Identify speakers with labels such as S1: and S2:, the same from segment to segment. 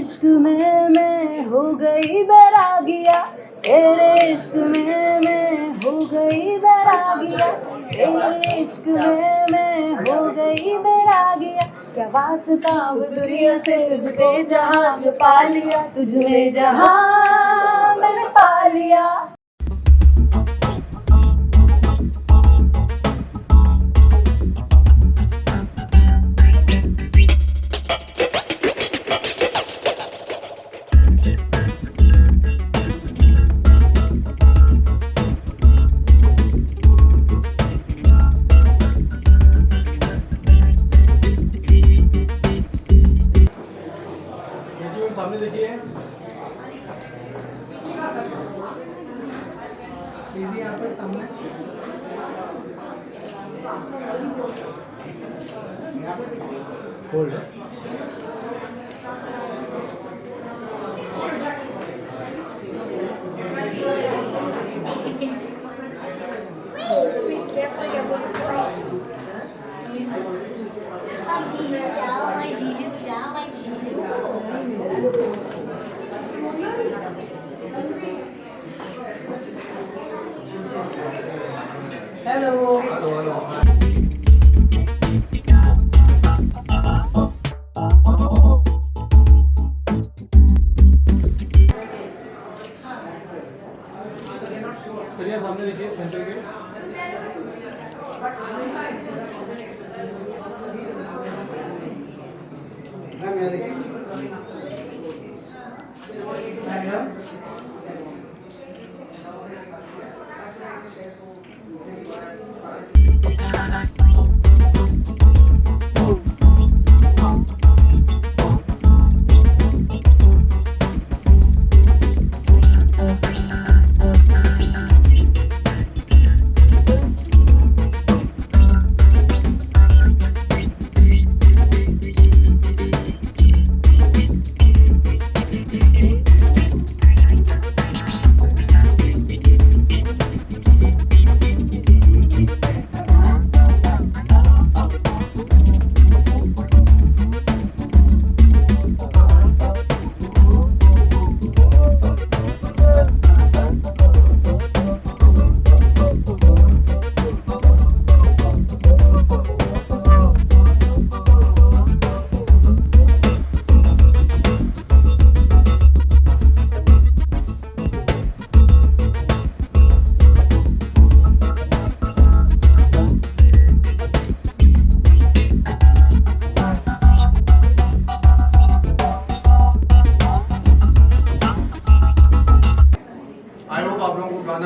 S1: इश्क में मैं हो गई बैरागिया, तेरे इश्क में मैं हो गई बैरागिया, तेरे इश्क में मैं हो गई बैरागिया। क्या वास्ता वो दुनिया से तुझको जहाँ जो पा लिया, तुझ में जहाँ मैंने पा लिया।
S2: सामने देखिए, यहाँ पर सामने होल्ड हेलो हेलो सामने देखिए सेंटर के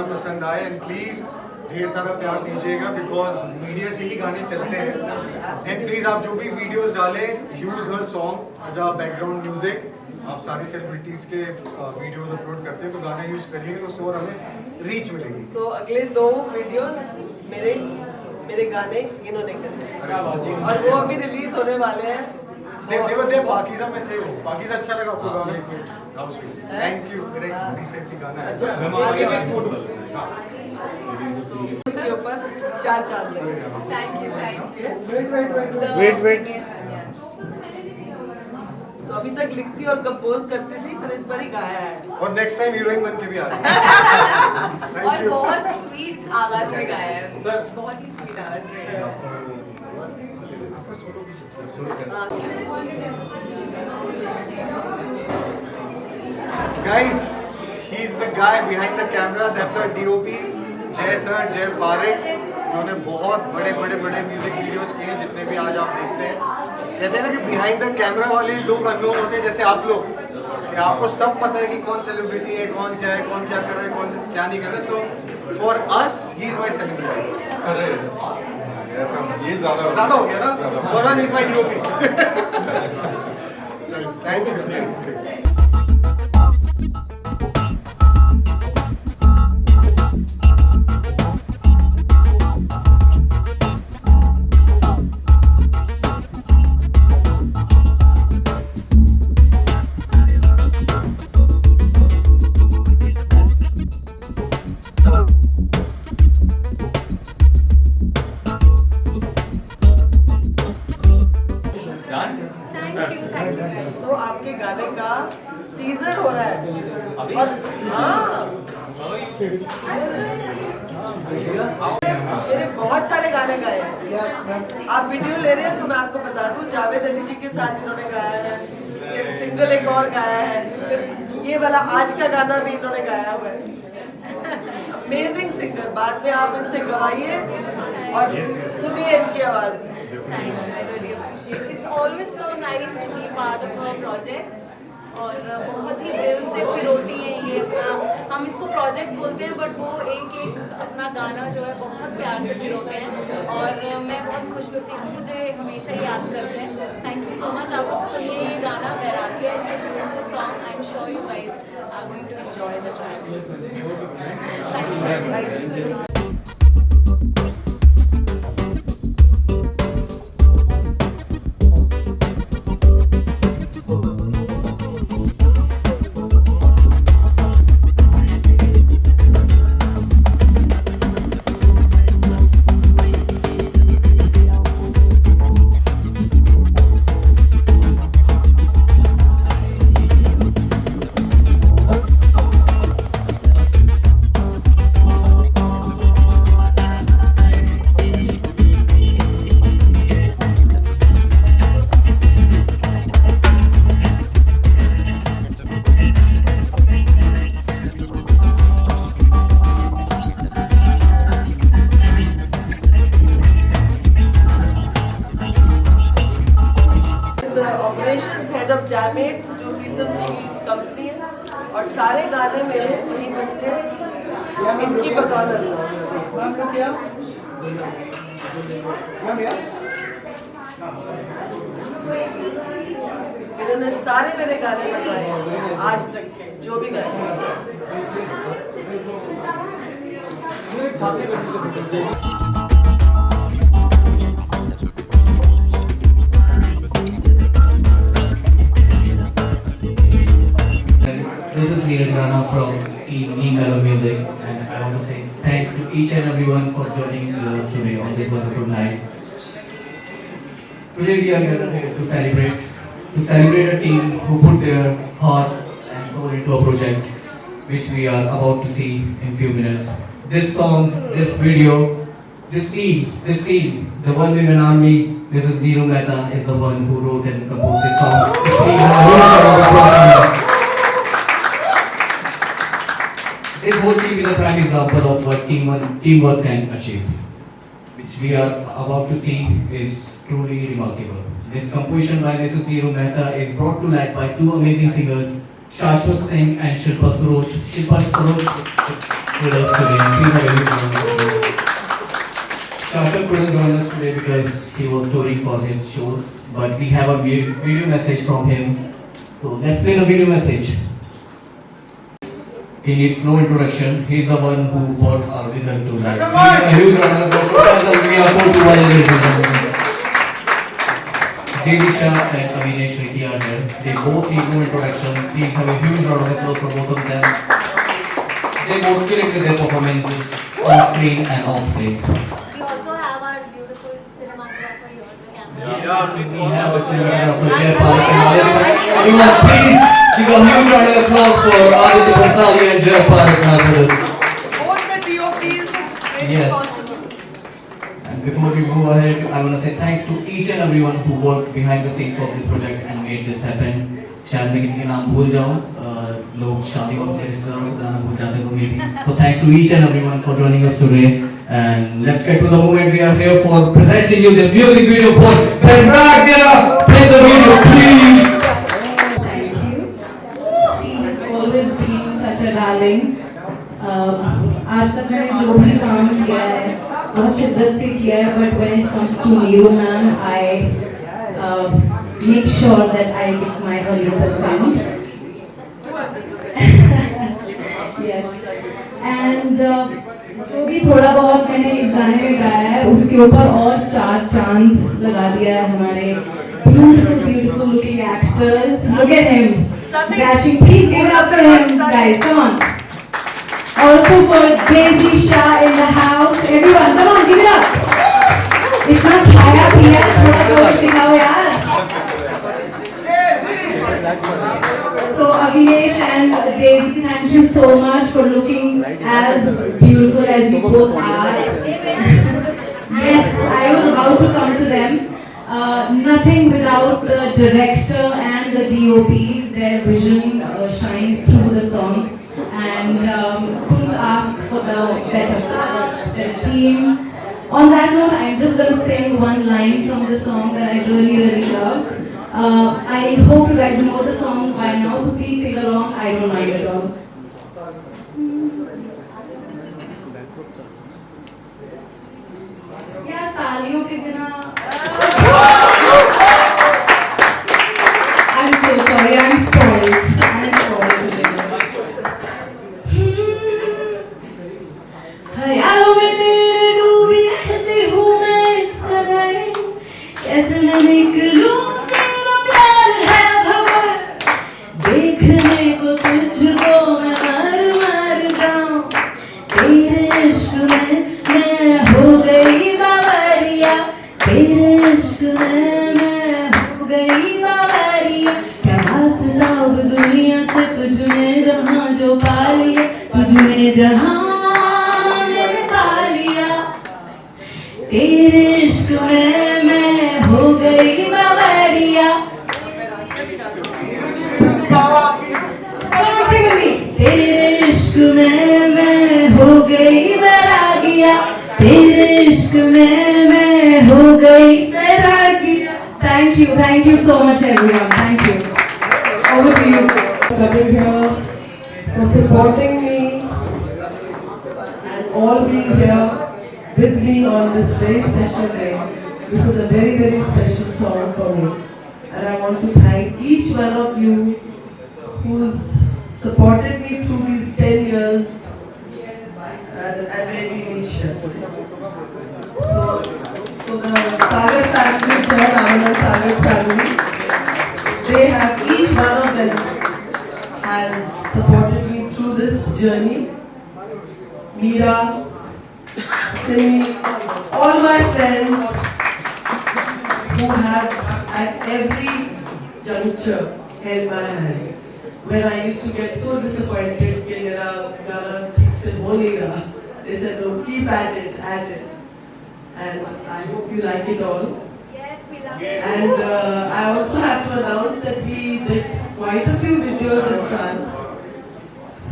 S3: पसंद आए एंड प्लीज ढेर सारा प्यार दीजिएगा बिकॉज मीडिया से ही गाने चलते हैं। एंड प्लीज आप जो भी वीडियोस डालें use her song as a background music. आप सारी सेलिब्रिटीज के वीडियोस अपलोड करते हैं तो गाना यूज करिएगा तो शोर हमें रीच मिलेगी।
S4: सो अगले 2 वीडियोस मेरे गाने इन्होंने करे और वो अभी रिलीज होने वाले हैं।
S3: देव पाकिज़ा में थे वो। पाकिज़ा अच्छा लगा आपको गाना? Thank you. मेरे रिसेंटली गाना है
S4: उसके ऊपर 4 चांद लगे। Thank you.
S2: वेट
S4: सो अभी तक लिखती और कंपोज करती थी पर इस बार ही गाया है
S3: और नेक्स्ट टाइम हीरोइन बन के भी आ रही है।
S5: और बहुत स्वीट आवाज में गाया है सर, बहुत ही स्वीट आवाज में।
S3: Guys, he's the guy behind the camera. That's our DOP, जय सर, जय पारेख। उन्होंने बहुत बड़े म्यूजिक वीडियोस किए हैं जितने भी आज आप देखते हैं। कहते हैं ना कि बिहाइंड द कैमरा वाले लोग अननोन होते हैं जैसे आप लोग, कि आपको सब पता है कि कौन सेलिब्रिटी है, कौन क्या है, कौन क्या कर रहा है, कौन क्या नहीं कर रहा है। So for us he is my celebrity.
S6: अरे ऐसा ये
S3: ज्यादा हो गया ना? For us he is my DOP। Thank you.
S4: So आपके गाने का टीजर हो रहा है और हाँ मेरे बहुत सारे गाने गाए हैं। आप वीडियो ले रहे हैं तो मैं आपको बता दूं, जावेद अली जी के साथ इन्होंने गाया है, फिर सिंगल एक और गाया है, फिर ये वाला आज का गाना भी इन्होंने गाया हुआ है। अमेजिंग सिंगर, बाद में आप इनसे गवाइए और सुनिए इनकी आवाज।
S5: Thank you. I really appreciate it. It's always so nice to be part of our projects. और बहुत ही दिल से पिरोती है ये अपना, हम इसको प्रोजेक्ट बोलते हैं बट वो एक एक अपना गाना जो है बहुत प्यार से पिरोते हैं और मैं बहुत खुशनसीब हूँ, मुझे हमेशा याद करते हैं। Thank you so much. आप लोग सुनिए ये गाना Bairagiya, it's a beautiful song. I am sure you guys are going to enjoy the track. Thank you.
S4: Operations head of जैमेट जो प्रीतम जी की कंपनी है और सारे गाने मेरे वही बनते हैं इनकी बदौलत।
S2: मैम लोग क्या मैम यार
S4: इन्होंने सारे मेरे गाने बनवाए हैं आज तक के जो भी गाने।
S7: This is Neeraj Rana from E-Mellow Music, and I want to say thanks to each and everyone for joining us today on this wonderful night. Today we are here to celebrate a team who put their heart and soul into a project which we are about to see in few minutes. This song, this video, this team, the One Women Army, Mrs. Neeru Mehta is the one who wrote and composed this song. Please have a huge round of applause. This whole team is a prime example of what teamwork can achieve, which we are about to see is truly remarkable. This composition by Mrs. Neeru Mehta is brought to life by two amazing singers, Shashwat Singh and Shilpa Saroj. Shilpa Saroj with us today. Please have a big round of applause. Shashwat couldn't join us today because he was touring for his shows, but we have a video message from him. So let's play the video message. He needs no introduction. He is the one who brought our vision to life. A huge round of applause. We are 4-1 ladies and gentlemen. Devisha and Avinesh Ricky are there. They both need no introduction. Please have a huge round of applause for both of them. They both kill it with their performances on screen and off screen.
S8: We also have our beautiful cinematographer here, the camera.
S7: We have a cinematographer, Jay Parekh. Everyone, please give a huge round of applause for Aditya Bhansali and Jay Parekh, my brothers.
S4: Both the DOPs made it
S7: Yes.
S4: possible.
S7: And before we move ahead, I want to say thanks to each and everyone who worked behind the scenes of this project and made this happen. शायद मैं किसी के नाम भूल जाऊँ, लोग शादी वक्त के रिश्तेदारों को नाम भूल जाते तो maybe. So thanks to each and everyone for joining us today. And let's get to the moment. We are here for presenting you the music video for Benragya. Play the video, please.
S1: Thank you. She's always been such a darling. आज तक मैंने जो भी काम किया है बहुत शिद्दत से किया है, but when it comes to Neeru ma'am, I make sure that I give my 100%. Yes. And जो भी थोड़ा बहुत मैंने इस गाने में गाया है उसके ऊपर और 4 चांद लगा दिया है हमारे beautiful looking actors. Look at him.
S4: Stunning.
S1: Dashing. Please give it up for him, guys. Come on. Also for Daisy Shah in the house. Everyone, come on, give it up. इतना खाया पिया थोड़ा जोश दिखाओ यार.
S9: So Avinash and Daisy, thank you so much for looking as beautiful as you both are. Yes, I was about to come to them. Nothing without the director and the DOPs. Their vision shines through the song, and couldn't ask for the better cast, their team. On that note, I'm just gonna sing one line from the song that I really love. I hope you guys know the song by now, so please sing along. I don't mind at all. यार तालियों के बिना I'm so sorry, I'm spoiled. ख्यालों में तेरे डूबी रहती हूँ मैं इस कदर, कैसे मैं निकलूं तेरा प्यार है भंवर, देखने को तुझको मैं मर जाऊं, तेरे इश्क में मैं हो गई बावरिया, तेरे इश्क में मैं हो गई बावरिया, क्या फासला अब दुनिया से तुझने जहाँ जो पा लिया, तुझने जहाँ मैंने पा लिया, तेरे इश्क में मैं हो गई बावरिया। तेरे इश्क में मैं हो गई बैरागिया, तेरे इश्क में मैं हो गई बैरागिया। Thank you so much everyone. Thank you. Over to you.
S4: Coming here for supporting me and all being here with me on this very special day. This is a very special song for me, and I want to thank each one of you who's supported me through these 10 years and made me reach here. So the Sagar family is here, Raman and Sagar's family. They have, each one of them has supported me through this journey. Meera, Simi, all my friends who have at every juncture held my hand. When I used to get so disappointed कि मेरा गाना ठीक से हो नहीं रहा, they said no, keep at it, and I hope you like it all.
S8: Yes, we love it.
S4: And I also have to announce that we did quite a few videos in France,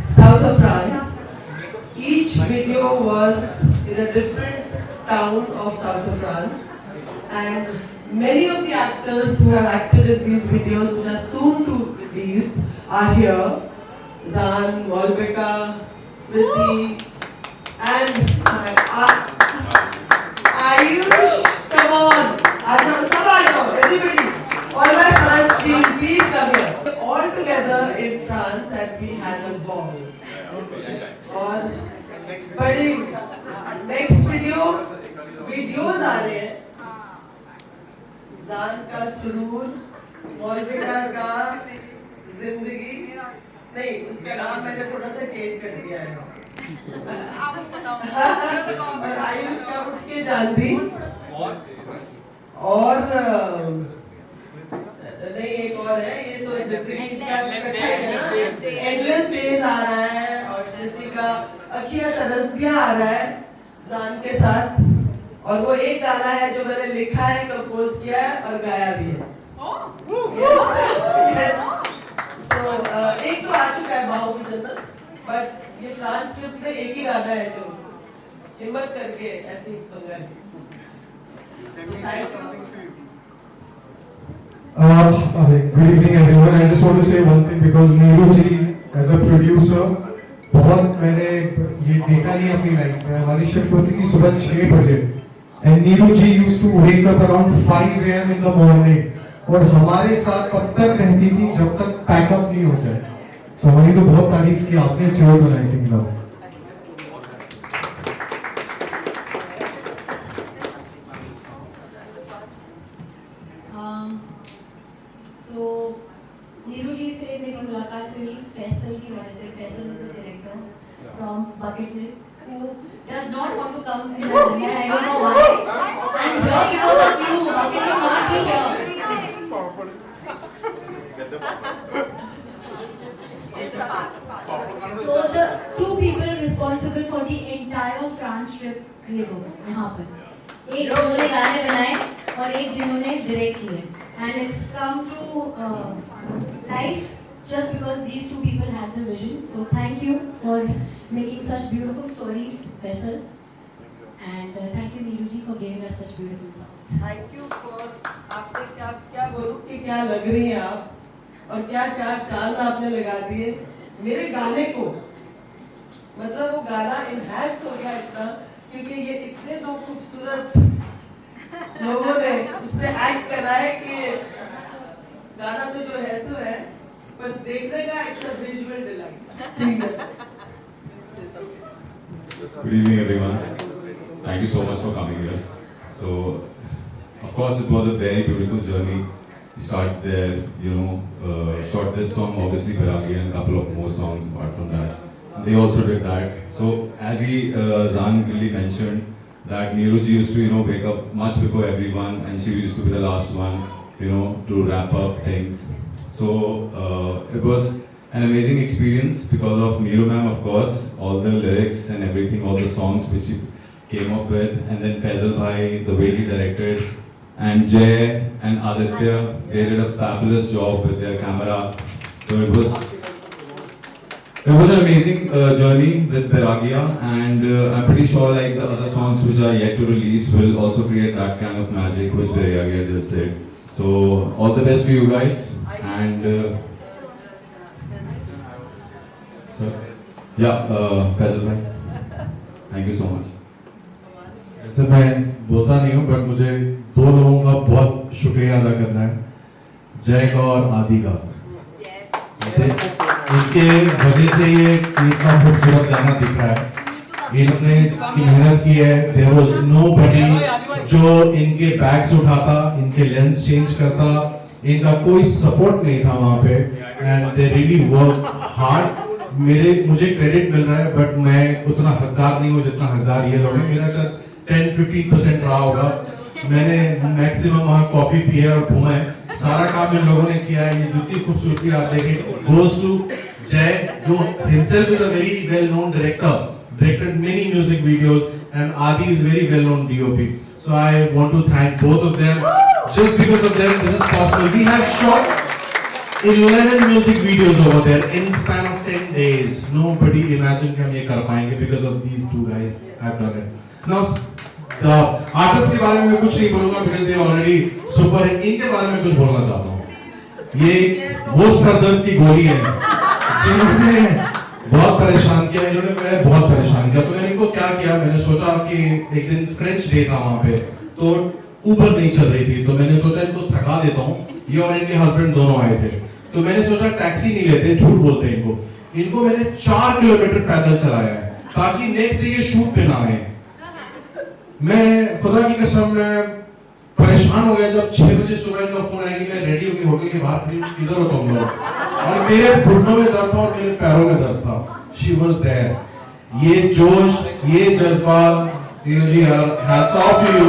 S4: south of France. Each video was in a different town of south of France, and many of the actors who have acted in these videos, which are soon to release, are here. Zan, Molbeka, Smriti, and Ayush. Come on, everybody, all my France team, please come here. All together in France, and we had a ball. और बड़ी next videos आ रहे हैं. जान का सुरूर, मौलविका का जिंदगी, नहीं उसका नाम मैंने थोड़ा सा चेंज कर दिया है. और आयुष का उठ के जानती, और नहीं एक और है, ये तो जिंदगी का इकट्ठा है ना, एंडलेस डेज आ रहा है, और स्मृति का अखियां तरसदियां आ रहा है जान के साथ, और वो एक गाना है जो मैंने लिखा है, कंपोज किया है और गाया भी है. So, एक तो आ चुका है बाहों की जन्नत, बट ये फ्रांस ट्रिप में एक ही गाना है जो हिम्मत करके ऐसे ही पंगा लिया. So, thanks for
S10: Good evening everyone. I just want to say one thing because Neeru ji as a producer बहुत मैंने ये देखा नहीं अपनी लाइफ में. हमारी शिफ्ट होती थी सुबह 6 बजे and Neeru ji used to wake up around 5 AM in the morning और हमारे साथ तब तक रहती थी जब तक पैकअप नहीं हो जाए. So हमारी तो बहुत तारीफ की आपने सेवा बनाई थी ना.
S9: So नीरू जी से मेरी मुलाकात हुई फैसल की वजह से. Faisal is the director from Bucket List who does not want to come in the premiere. I don't know why. I'm here because of you. How can you not be here? सिर्फ ये दो यहाँ पर, एक जिन्होंने गाने बनाए और एक जिन्होंने डायरेक्ट किए, and it's come to life just because these two people had the vision. So thank you for making such beautiful stories, Faisal, and thank you Neeru ji for giving us such beautiful songs.
S4: Thank you for, आपने क्या क्या बोलूं कि क्या लग रही हैं आप और क्या चार चांद आपने लगा दिए मेरे गाने को। मतलब वो गाना इनहैंस हो गया इतना, क्योंकि ये इतने दो खूबसूरत लोगों ने उसमें एक्ट करा है कि गाना तो जो है सो है, पर देखने का it's a visual delight.
S6: Good evening, everyone. Thank you so much for coming here. So, of course, it was a very beautiful journey. We started there, shot this song, obviously, Beragi, and a couple of more songs apart from that. They also did that. So, as Zan really mentioned, that Neeru ji used to, wake up much before everyone, and she used to be the last one, to wrap up things. So it was an amazing experience because of Neeru ma'am, of course, all the lyrics and everything, all the songs which he came up with, and then Faisal bhai, the way he directed, and Jay and Aditya, they did a fabulous job with their camera. So it was an amazing journey with Beragia, and I'm pretty sure like the other songs which are yet to release will also create that kind of magic which Beragia just did. So all the best to you guys. And Faisal bhai, thank you so much.
S10: ऐसे मैं बोलता नहीं हूँ, but मुझे दो लोगों का बहुत शुक्रिया अदा करना है, जय का और आदि का। इनके वजह से ये इतना खूबसूरत गाना दिख रहा है। इन्होंने मेहनत की है। There was nobody जो इनके बैग्स उठाता, इनके लेंस चेंज करता, इनका कोई सपोर्ट नहीं था वहाँ पे, and they really work hard. मुझे क्रेडिट मिल रहा है, बट मैं उतना हकदार नहीं हूँ जितना हकदार ये लोग हैं। मेरा शायद 10-15% रहा होगा। मैंने मैक्सिमम वहाँ कॉफी पी है और घूमा है, सारा काम इन लोगों ने किया है। ये जितनी खूबसूरती आप देखें goes to जय, जो himself is a very well known director, directed many music videos, and Adi is very well known DOP. So I want to thank both of them. Just because of them, this is possible. We have shot 11 music videos over there in span of 10 days. Nobody imagined कि हम ये कर पाएंगे because of these two guys have done it. Now, the artists के बारे में मैं कुछ नहीं बोलूँगा because they already super hit. इनके बारे में कुछ बोलना चाहता हूँ। ये वो सरदर्द की गोली है जिन्होंने बहुत परेशान किया, इन्होंने मुझे बहुत परेशान किया। तो मैंने इनको क्या किया, मैंने सोचा कि एक दिन फ्रेंच डे था वहाँ पे, तो ऊबर नहीं चल रही थी, तो मैंने सोचा इनको थका देता हूँ। ये और इनके हस्बैंड दोनों आए थे, तो मैंने सोचा टैक्सी नहीं लेते, झूठ बोलते हैं इनको मैंने 4 किलोमीटर पैदल चलाया है ताकि नेक्स्ट डे ये शूट पे ना आए। मैं खुदा की कसम मैं परेशान हो गया जब 6 बजे सुबह इनका फोन आया कि मैं रेडी होकर होटल के बाहर खड़ी हूँ, किधर हो तुम लोग? और मेरे घुटनों में दर्द था और मेरे पैरों में दर्द था। She was there. ये जोश, ये जज्बा, नीरू जी, hats off to you.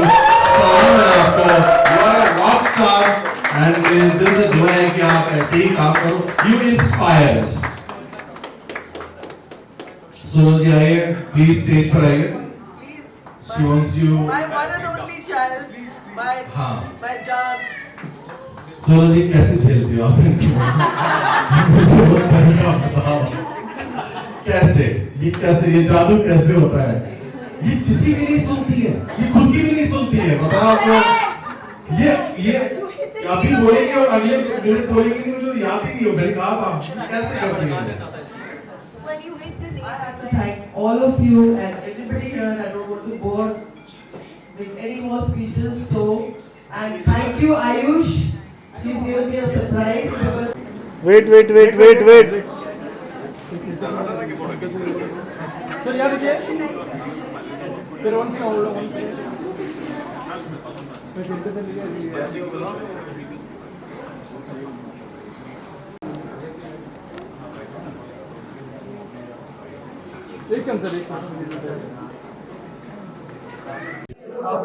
S10: सलाम है आपको, you are a rock star, and मेरे दिल से दुआ है कि आप ऐसे ही काम करो। You inspire us. सोनल जी आइए, प्लीज स्टेज पर आइए। She wants you.
S4: My one and only child, my John.
S10: Sonal जी कैसे झेलती हो आप इनको? मुझे वो तरीका बताओ। कैसे? ये जादू कैसे होता है? ये किसी की नहीं सुनती है, ये खुद की भी नहीं सुनती है। बताओ आपको, ये अभी बोलेंगे और अगले मिनट बोलेंगे कि मुझे याद ही नहीं हो, मैंने कहा था कैसे करती है?
S4: I have to thank all of you and everybody here. I don't want to bore with any more speeches. So, and thank you, Ayush. He's given me a surprise because.
S2: Wait. Sir, यार रुकिए। फिर one से hold one से। मैं centre से लिया।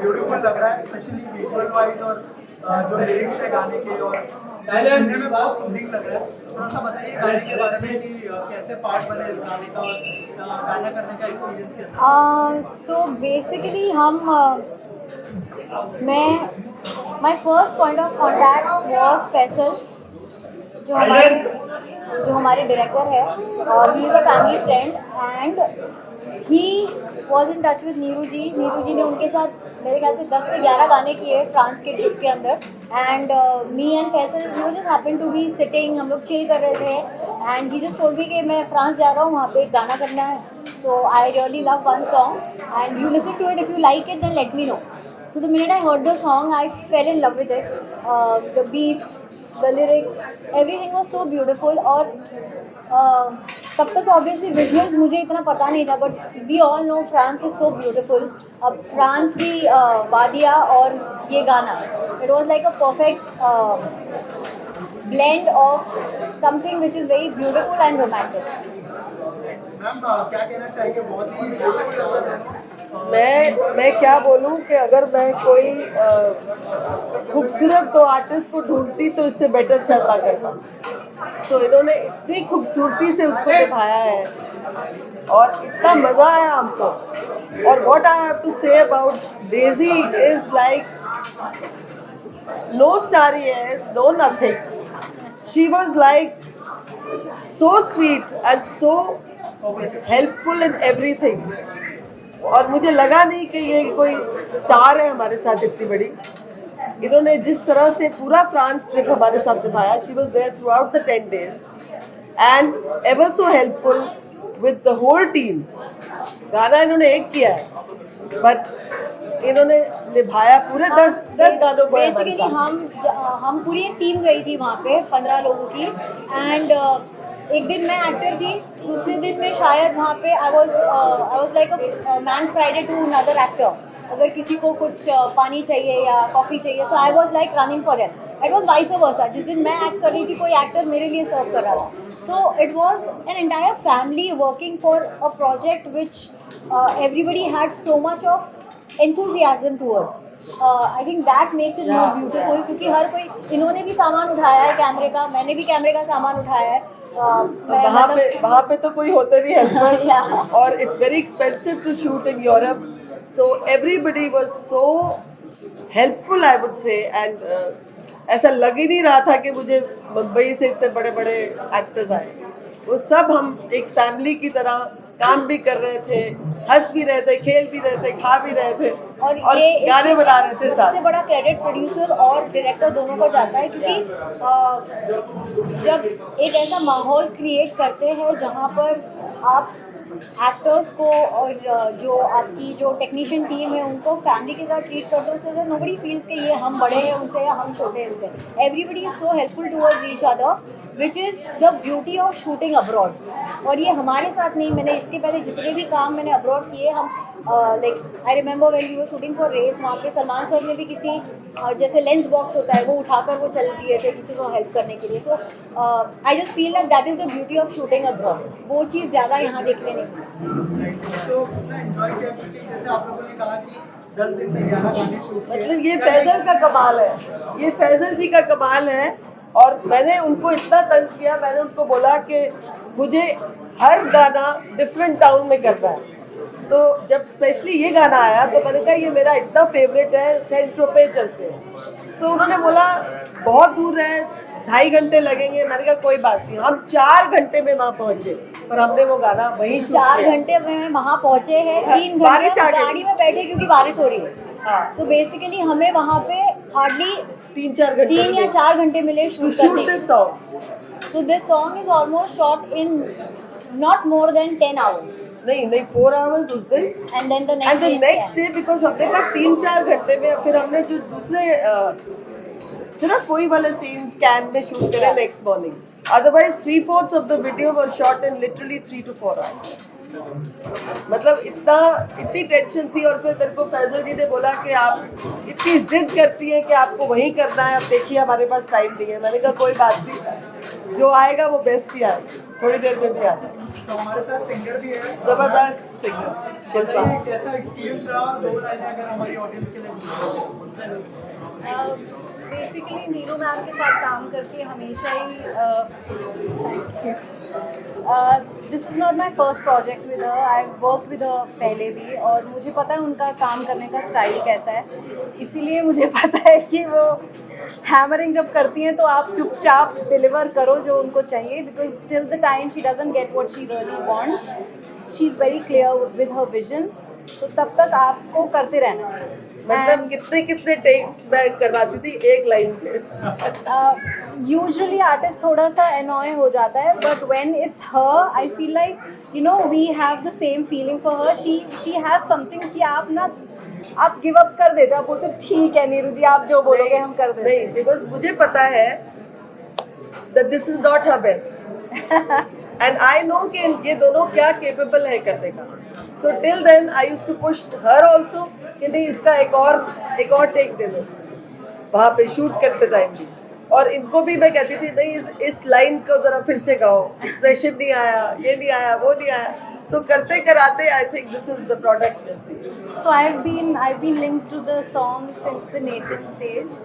S11: Beautiful लग रहा है, स्पेशली विजुअल वाइज और जो लिरिक्स है गाने के और सुनने में बहुत सूदिंग लग रहा है। थोड़ा सा बताइए गाने के बारे में कि कैसे पार्ट बने इस गाने का और गाना करने का एक्सपीरियंस कैसा?
S8: सो बेसिकली हम मैं my first point of contact was Faisal, जो हमारे डायरेक्टर है, और he is a family friend and he was in touch with Neeru ji ने उनके साथ मेरे ख्याल से 10 से 11 गाने किए फ्रांस के ट्रिप के अंदर। And me and Faisal we just happen to be sitting, हम लोग चिल कर रहे थे and he just told me कि मैं फ्रांस जा रहा हूँ, वहाँ पे एक गाना करना है। So I really love one song and you listen to it, if you like it then let me know. So the minute I heard the song, I fell in love with it. The beats, the lyrics, everything was so beautiful. और तब तक obviously visuals मुझे इतना पता नहीं था, but we all know France is so beautiful. अब France की वादियाँ और ये गाना, it was like a perfect blend of something which is very beautiful and romantic.
S11: Ma'am क्या कहना चाहेंगे? बहुत ही beautiful लग रहा है।
S4: मैं क्या बोलूं कि अगर मैं कोई खूबसूरत तो आर्टिस्ट को ढूंढती तो इससे बेटर शायद करता। सो इन्होंने इतनी खूबसूरती से उसको निभाया है और इतना मज़ा आया हमको। और what I have to say about Daisy is like no starriness, no nothing. She was like so sweet and so helpful in everything. और मुझे लगा नहीं कि ये कोई स्टार है हमारे साथ इतनी बड़ी। इन्होंने जिस तरह से पूरा फ्रांस ट्रिप हमारे साथ निभाया, she was there throughout the 10 days and ever so helpful with the whole team. गाना इन्होंने एक किया है बट इन्होंने निभाया पूरे 10 गानों को।
S8: बेसिकली हम पूरी एक टीम गई थी वहाँ पे 15 लोगों की एंड एक दिन मैं एक्टर थी, दूसरे दिन में शायद वहाँ पे I was like a man Friday to another actor. अगर किसी को कुछ पानी चाहिए या कॉफ़ी चाहिए, so I was like running for them. It was vice versa, जिस दिन मैं एक्ट कर रही थी कोई एक्टर मेरे लिए सर्व कर रहा था। So it was an entire family working for a project which everybody had so much of enthusiasm towards. I think that makes it more beautiful, क्योंकि हर कोई, इन्होंने भी सामान उठाया है कैमरे का, मैंने भी कैमरे का सामान उठाया है।
S4: वहाँ पे तो कोई होते नहीं हेल्पर्स और it's very expensive to shoot in Europe, so everybody was so helpful I would say. And ऐसा लग ही नहीं रहा था कि मुझे मुंबई से इतने बड़े बड़े एक्टर्स आए। वो सब हम एक फैमिली की तरह काम भी कर रहे थे, हंस भी रहे थे, खेल भी रहे थे, खा भी रहे थे और गाने बना रहे थे। सबसे
S8: बड़ा क्रेडिट प्रोड्यूसर और डायरेक्टर दोनों को जाता है, क्योंकि जब एक ऐसा माहौल क्रिएट करते हैं जहाँ पर आप एक्टर्स को और जो आपकी जो टेक्नीशियन टीम है उनको फैमिली के साथ ट्रीट करते हो, सो दैट नोबडी फील्स कि ये हम बड़े हैं उनसे या हम छोटे हैं उनसे। Everybody is so helpful towards each other, which is the beauty of shooting abroad. और ये हमारे साथ नहीं, मैंने इसके पहले जितने भी काम मैंने अब्रॉड किए, हम like I remember when we were shooting for Race, वहाँ पे सलमान सर ने भी किसी जैसे लेंस बॉक्स होता है वो उठाकर वो चल दिए थे किसी को हेल्प करने के लिए। So I just feel that is the beauty of shooting abroad. वो चीज़ ज़्यादा यहाँ देखने नहीं मिलती।
S11: तो एंजॉय किया, क्योंकि जैसे आप लोगों ने कहा कि 10 दिन में 11 गाने शूट किए।
S4: मतलब ये फैजल का कमाल है, ये फैजल जी का कमाल है। और मैंने उनको इतना तंग किया, मैंने उनको बोला कि मुझे हर गाना डिफरेंट टाउन में करना है। तो जब स्पेशली ये गाना आया तो मैंने कहा ये मेरा इतना फेवरेट है, सेंट ट्रोपेज चलते हैं। तो उन्होंने बोला बहुत दूर है, 2.5 घंटे लगेंगे। मैंने कहा कोई बात नहीं। हम 4 घंटे में वहाँ पहुँचे, पर हमने वो गाना वहीं
S8: 4 घंटे में वहाँ पहुँचे हैं, 3 घंटे गाड़ी में बैठे क्योंकि बारिश हो रही है। सो बेसिकली हमें वहाँ पे हार्डली 3 या 4 घंटे मिले शूट करने के। So this song is almost shot in not more than 10 hours.
S4: नहीं 4 hours उस दिन।
S8: And then the next
S4: day because हमने कहा 3-4 घंटे में, फिर हमने जो दूसरे सिर्फ वही वाले सीन्स कैन में शूट करे next morning. Otherwise 3/4 of the video was shot in literally 3 to 4 hours. मतलब इतनी टेंशन थी। और फिर मेरे को फैजल जी ने बोला कि आप इतनी जिद करती हैं कि आपको वहीं करना है, अब देखिए हमारे पास टाइम नहीं है। मैंने कहा कोई बात नहीं, जो आएगा वो बेस्ट ही आएगा, थोड़ी देर में भी आएगा।
S11: तो हमारे साथ सिंगर भी है,
S4: जबरदस्त सिंगर।
S11: कैसा एक्सपीरियंस रहा? 2 लाइनें अगर हमारी ऑडियंस के लिए
S1: बेसिकली नीरू मैम के साथ काम करके हमेशा ही this is not my first project with her, I work with her पहले भी, और मुझे पता है उनका काम करने का स्टाइल कैसा है, इसीलिए मुझे पता है कि वो हैमरिंग जब करती हैं तो आप चुपचाप डिलीवर करो जो उनको चाहिए, because till the time she doesn't get what she really wants, she is very clear with her vision, तो तब तक आपको करते रहना है।
S4: मतलब कितने टेक्स मैं करवाती थी एक लाइन पे?
S1: यूजुअली आर्टिस्ट थोड़ा सा एनॉय हो जाता है, but when it's her I feel like you know we have the same feeling for her, she has something कि आप गिव अप कर देते हो, आप बोलते हो ठीक है नीरू जी आप जो बोलोगे हम कर देते हैं।
S4: नहीं, बिकॉज मुझे पता है that this is not her best and I know कि ये दोनों क्या capable है करने का, so till then I used to push her also कि नहीं इसका एक और टेक दे दो वहाँ पे शूट करते टाइम भी, और इनको भी मैं कहती थी नहीं इस लाइन को जरा फिर से गाओ, एक्सप्रेशन नहीं आया, ये नहीं आया, वो नहीं आया, so करते कराते I think this is the product you see.
S1: So I've been linked to the song since the nascent stage.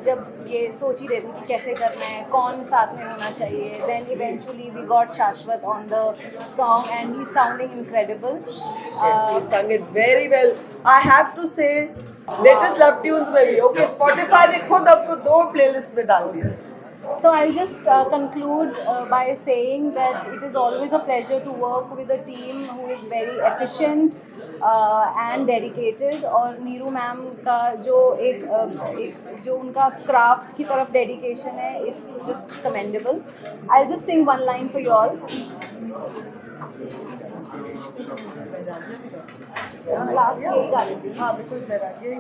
S1: जब ये सोच ही रहे थे कि कैसे करना है, कौन साथ में होना चाहिए, then eventually we got Shashwat on the song and he's sounding incredible.
S4: Yes, he sung it very well. I have to say latest love tunes में भी okay Spotify ने खुद आपको 2 playlist में डाल दिया.
S1: So I'll just conclude by saying that it is always a pleasure to work with a team who is very efficient and dedicated. और Neeru ma'am का जो जो उनका क्राफ्ट की तरफ डेडिकेशन है, it's just commendable. I'll just sing one line for you all. Last यही गा लेती हूँ।
S4: हाँ बिल्कुल मेरा यही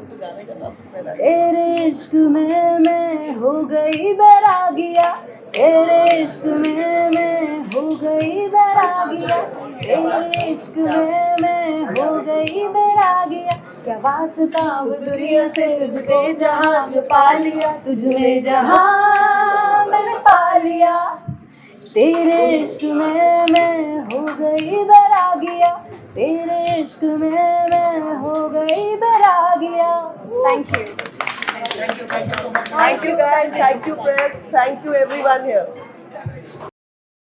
S4: तो गाने का नाम मेरा।
S1: तेरे इश्क में मैं हो गई बैरागिया, तेरे इश्क में मैं हो गई बैरागिया, तेरे इश्क में मैं हो गई बैरागिया, क्या वास्ता वो दुनिया से तुझको जहाँ जो पा लिया, तुझमें जहाँ मैंने पा लिया, तेरे इश्क में मैं हो गई बैरागिया, तेरे इश्क में मैं हो गई बैरागिया। Thank you.
S4: Thank you guys, thank you press, thank you everyone here.